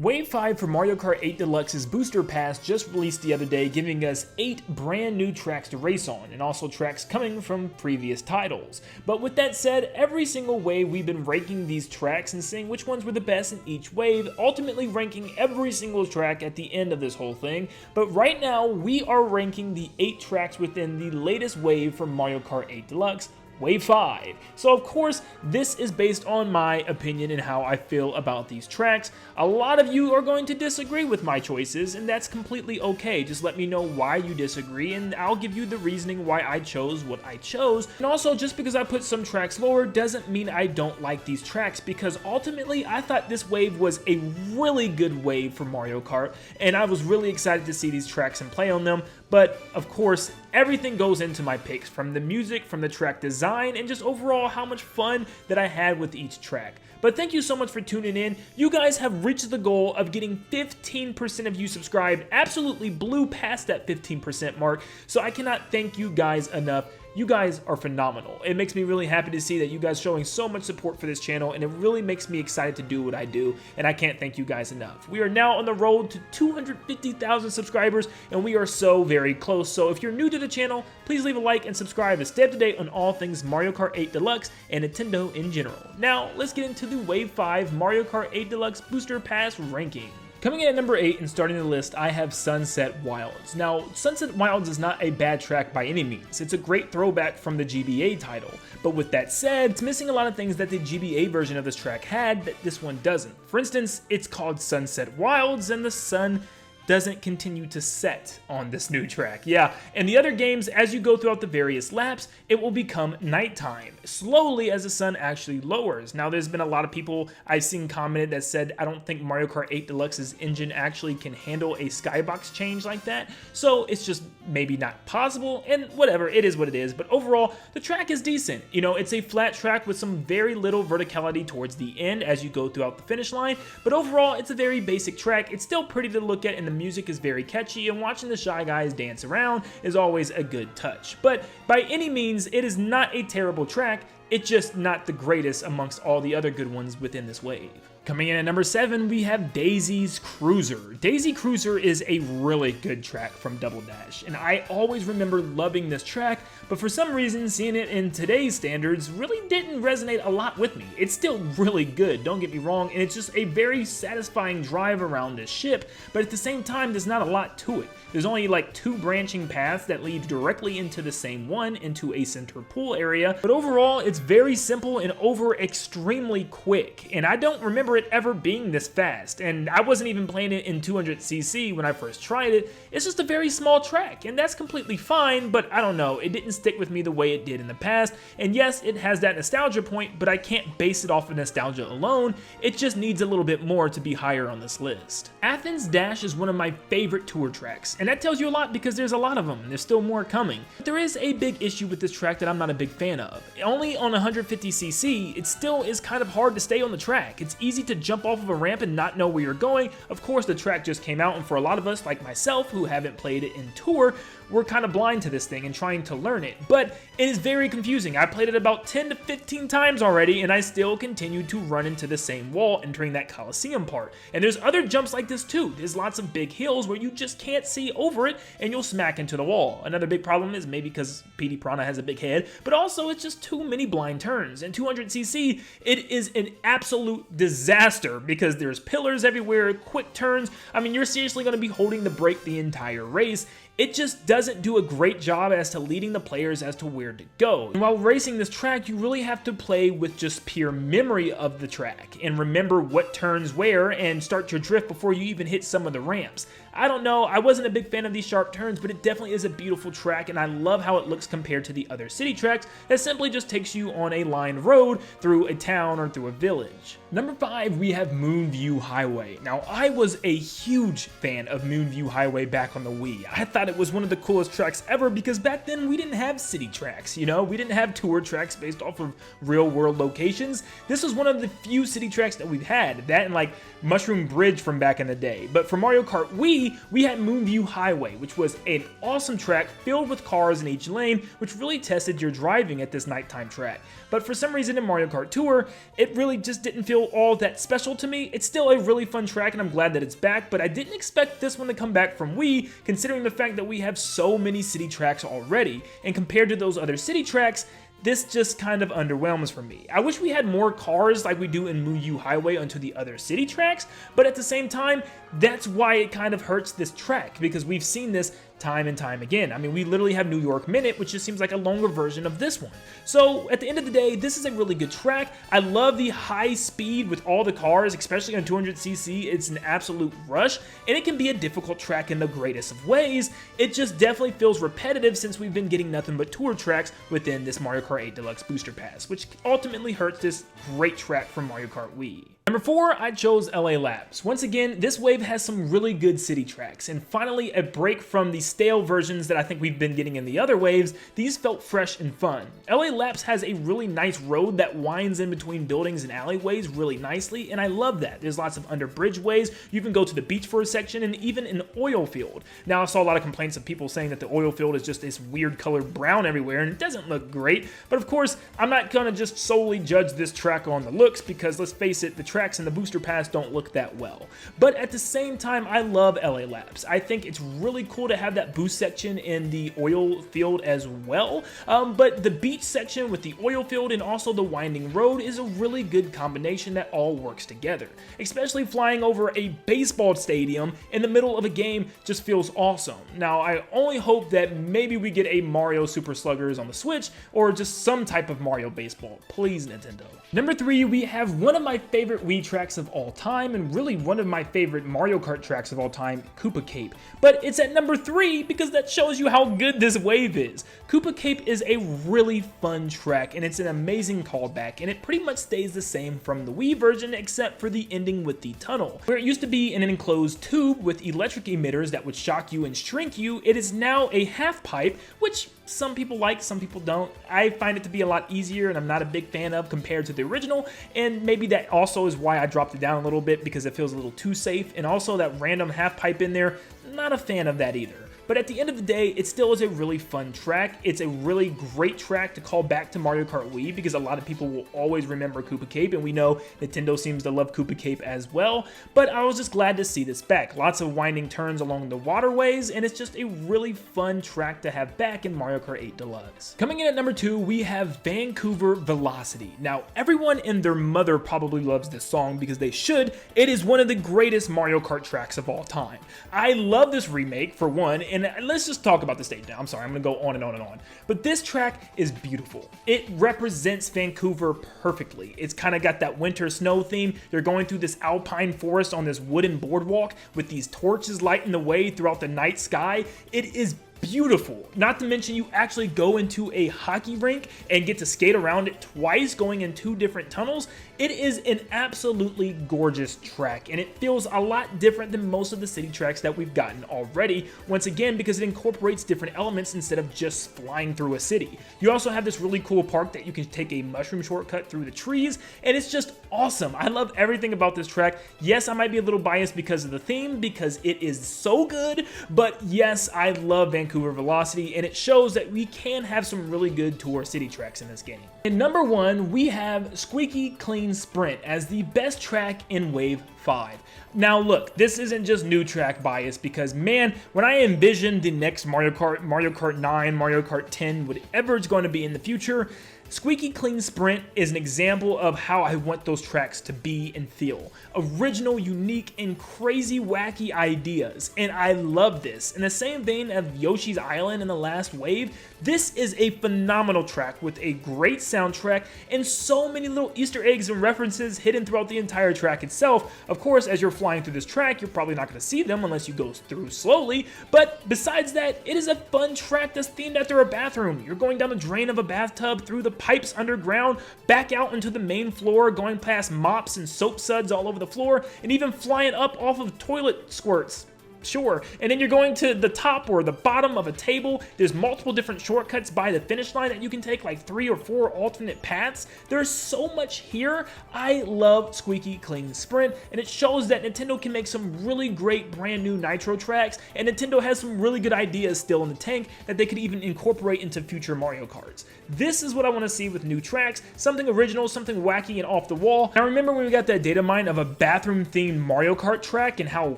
Wave 5 for Mario Kart 8 Deluxe's Booster Pass just released the other day, giving us 8 brand new tracks to race on, and also tracks coming from previous titles. But with that said, every single wave we've been ranking these tracks and seeing which ones were the best in each wave, ultimately ranking every single track at the end of this whole thing. But right now, we are ranking the 8 tracks within the latest wave from Mario Kart 8 Deluxe, Wave 5. So of course, this is based on my opinion and how I feel about these tracks. A lot of you are going to disagree with my choices, and that's completely okay. Just let me know why you disagree, and I'll give you the reasoning why I chose what I chose. And also, just because I put some tracks lower doesn't mean I don't like these tracks, because ultimately, I thought this wave was a really good wave for Mario Kart, and I was really excited to see these tracks and play on them. But of course, everything goes into my picks, from the music, from the track design, and just overall how much fun that I had with each track. But thank you so much for tuning in. You guys have reached the goal of getting 15% of you subscribed, absolutely blew past that 15% mark, so I cannot thank you guys enough. You guys are phenomenal. It makes me really happy to see that you guys showing so much support for this channel, and it really makes me excited to do what I do, and I can't thank you guys enough. We are now on the road to 250,000 subscribers, and we are so very close. So if you're new to the channel, please leave a like and subscribe to stay up to date on all things Mario Kart 8 Deluxe and Nintendo in general. Now, let's get into the Wave 5 Mario Kart 8 Deluxe Booster Pass ranking. Coming in at number 8 and starting the list, I have Sunset Wilds. Now, Sunset Wilds is not a bad track by any means. It's a great throwback from the GBA title. But with that said, it's missing a lot of things that the GBA version of this track had that this one doesn't. For instance, it's called Sunset Wilds, and the sun doesn't continue to set on this new track. Yeah, in the other games, as you go throughout the various laps, it will become nighttime, slowly as the sun actually lowers. Now, there's been a lot of people I've seen commented that said, I don't think Mario Kart 8 Deluxe's engine actually can handle a skybox change like that, so it's just maybe not possible, and whatever, it is what it is. But overall, the track is decent. You know, it's a flat track with some very little verticality towards the end as you go throughout the finish line, but overall, it's a very basic track. It's still pretty to look at, and the music is very catchy, and watching the Shy Guys dance around is always a good touch. But by any means, it is not a terrible track, it's just not the greatest amongst all the other good ones within this wave. Coming in at number 7, we have Daisy's Cruiser. Daisy Cruiser is a really good track from Double Dash, and I always remember loving this track, but for some reason, seeing it in today's standards really didn't resonate a lot with me. It's still really good, don't get me wrong, and it's just a very satisfying drive around this ship, but at the same time, there's not a lot to it. There's only like 2 branching paths that lead directly into the same one, into a center pool area, but overall, it's very simple and over extremely quick, and I don't remember it ever being this fast, and I wasn't even playing it in 200cc when I first tried it. It's just a very small track, and that's completely fine, but I don't know, it didn't stick with me the way it did in the past, and yes, it has that nostalgia point, but I can't base it off of nostalgia alone. It just needs a little bit more to be higher on this list. Athens Dash is one of my favorite tour tracks, and that tells you a lot because there's a lot of them, and there's still more coming. But there is a big issue with this track that I'm not a big fan of. Only on 150cc, it still is kind of hard to stay on the track. It's easy to jump off of a ramp and not know where you're going. Of course, the track just came out, and for a lot of us, like myself, who haven't played it in tour, we're kind of blind to this thing and trying to learn it. But it is very confusing. I played it about 10 to 15 times already, and I still continue to run into the same wall entering that Coliseum part. And there's other jumps like this too. There's lots of big hills where you just can't see over it, and you'll smack into the wall. Another big problem is maybe because PD Piranha has a big head, but also it's just too many blind turns. In 200cc, it is an absolute disaster because there's pillars everywhere, quick turns. I mean, you're seriously going to be holding the brake the entire race. It just doesn't do a great job as to leading the players as to where to go. And while racing this track, you really have to play with just pure memory of the track and remember what turns where and start your drift before you even hit some of the ramps. I don't know, I wasn't a big fan of these sharp turns, but it definitely is a beautiful track, and I love how it looks compared to the other city tracks that simply just takes you on a lined road through a town or through a village. Number 5, we have Moonview Highway. Now, I was a huge fan of Moonview Highway back on the Wii. I thought it was one of the coolest tracks ever because back then we didn't have city tracks, you know? We didn't have tour tracks based off of real world locations. This was one of the few city tracks that we've had, that and like Mushroom Bridge from back in the day. But for Mario Kart Wii, Wii, we had Moonview Highway, which was an awesome track filled with cars in each lane, which really tested your driving at this nighttime track. But for some reason in Mario Kart Tour, it really just didn't feel all that special to me. It's still a really fun track and I'm glad that it's back, but I didn't expect this one to come back from Wii, considering the fact that we have so many city tracks already. And compared to those other city tracks, this just kind of underwhelms for me. I wish we had more cars like we do in Moonview Highway onto the other city tracks, but at the same time, that's why it kind of hurts this track, because we've seen this time and time again. I mean, we literally have New York Minute, which just seems like a longer version of this one. So at the end of the day, this is a really good track. I love the high speed with all the cars, especially on 200cc. It's an absolute rush, and it can be a difficult track in the greatest of ways. It just definitely feels repetitive since we've been getting nothing but tour tracks within this Mario Kart 8 Deluxe Booster Pass, which ultimately hurts this great track from Mario Kart Wii. Number 4, I chose LA Labs. Once again, this wave has some really good city tracks, and finally a break from the stale versions that I think we've been getting in the other waves. These felt fresh and fun. LA Labs has a really nice road that winds in between buildings and alleyways really nicely, and I love that. There's lots of under bridge ways. You can go to the beach for a section, and even an oil field. Now, I saw a lot of complaints of people saying that the oil field is just this weird colored brown everywhere, and it doesn't look great, but of course, I'm not gonna just solely judge this track on the looks, because let's face it, the tracks in the Booster Pass don't look that well. But at the same time, I love LA Labs. I think it's really cool to have that boost section in the oil field as well, but the beach section with the oil field and also the winding road is a really good combination that all works together. Especially flying over a baseball stadium in the middle of a game just feels awesome. Now, I only hope that maybe we get a Mario Super Sluggers on the Switch, or just some type of Mario Baseball. Please, Nintendo. Number 3, we have one of my favorite Wii tracks of all time, and really one of my favorite Mario Kart tracks of all time, Koopa Cape. But it's at number 3 because that shows you how good this wave is. Koopa Cape is a really fun track, and it's an amazing callback, and it pretty much stays the same from the Wii version except for the ending with the tunnel. Where it used to be in an enclosed tube with electric emitters that would shock you and shrink you, it is now a half pipe, which some people like, some people don't. I find it to be a lot easier, and I'm not a big fan of compared to the original, and maybe that also is why I dropped it down a little bit, because it feels a little too safe, and also that random half pipe in there, not a fan of that either. But at the end of the day, it still is a really fun track. It's a really great track to call back to Mario Kart Wii, because a lot of people will always remember Koopa Cape, and we know Nintendo seems to love Koopa Cape as well. But I was just glad to see this back. Lots of winding turns along the waterways, and it's just a really fun track to have back in Mario Kart 8 Deluxe. Coming in at number 2, we have Vancouver Velocity. Now, everyone and their mother probably loves this song, because they should. It is one of the greatest Mario Kart tracks of all time. I love this remake, for one, and let's just talk about the stage now. I'm sorry, I'm gonna go on and on and on. But this track is beautiful. It represents Vancouver perfectly. It's kind of got that winter snow theme. You're going through this alpine forest on this wooden boardwalk with these torches lighting the way throughout the night sky. It is beautiful. Not to mention, you actually go into a hockey rink and get to skate around it twice, going in 2 different tunnels. It is an absolutely gorgeous track, and it feels a lot different than most of the city tracks that we've gotten already, once again because it incorporates different elements instead of just flying through a city. You also have this really cool park that you can take a mushroom shortcut through the trees, and it's just awesome. I love everything about this track. Yes, I might be a little biased because of the theme, because it is so good, but yes, I love Vancouver Velocity, and it shows that we can have some really good tour city tracks in this game. And number 1, we have Squeaky Clean Sprint as the best track in Wave 5. Now look, this isn't just new track bias, because man, when I envision the next Mario Kart, Mario Kart 9, Mario Kart 10, whatever it's going to be in the future, Squeaky Clean Sprint is an example of how I want those tracks to be and feel. Original, unique, and crazy wacky ideas, and I love this. In the same vein of Yoshi's Island in the last wave, this is a phenomenal track with a great soundtrack and so many little Easter eggs and references hidden throughout the entire track itself. Of course, as you're flying through this track, you're probably not going to see them unless you go through slowly, but besides that, it is a fun track that's themed after a bathroom. You're going down the drain of a bathtub, through the pipes underground, back out into the main floor, going past mops and soap suds all over the floor, and even flying up off of toilet squirts. sure. And then you're going to the top or the bottom of a table. There's multiple different shortcuts by the finish line that you can take, like 3 or 4 alternate paths. There's so much here. I love Squeaky Clean Sprint, and it shows that Nintendo can make some really great brand new Nitro tracks, and Nintendo has some really good ideas still in the tank that they could even incorporate into future Mario Karts. This is what I want to see with new tracks, something original, something wacky and off the wall. Now remember when we got that data mine of a bathroom themed Mario Kart track and how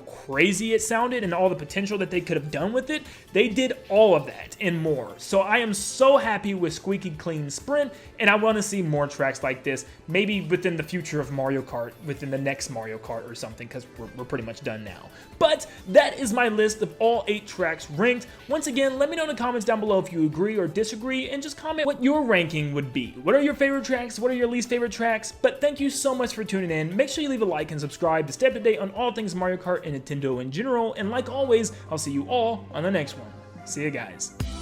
crazy it sounded and all the potential that they could have done with it? They did all of that and more. So I am so happy with Squeaky Clean Sprint, and I want to see more tracks like this, maybe within the future of Mario Kart, within the next Mario Kart or something, because we're pretty much done now. But that is my list of all 8 tracks ranked. Once again, let me know in the comments down below if you agree or disagree, and just comment what your ranking would be. What are your favorite tracks? What are your least favorite tracks? But thank you so much for tuning in. Make sure you leave a like and subscribe to stay up to date on all things Mario Kart and Nintendo in general. And like always, I'll see you all on the next one. See you guys.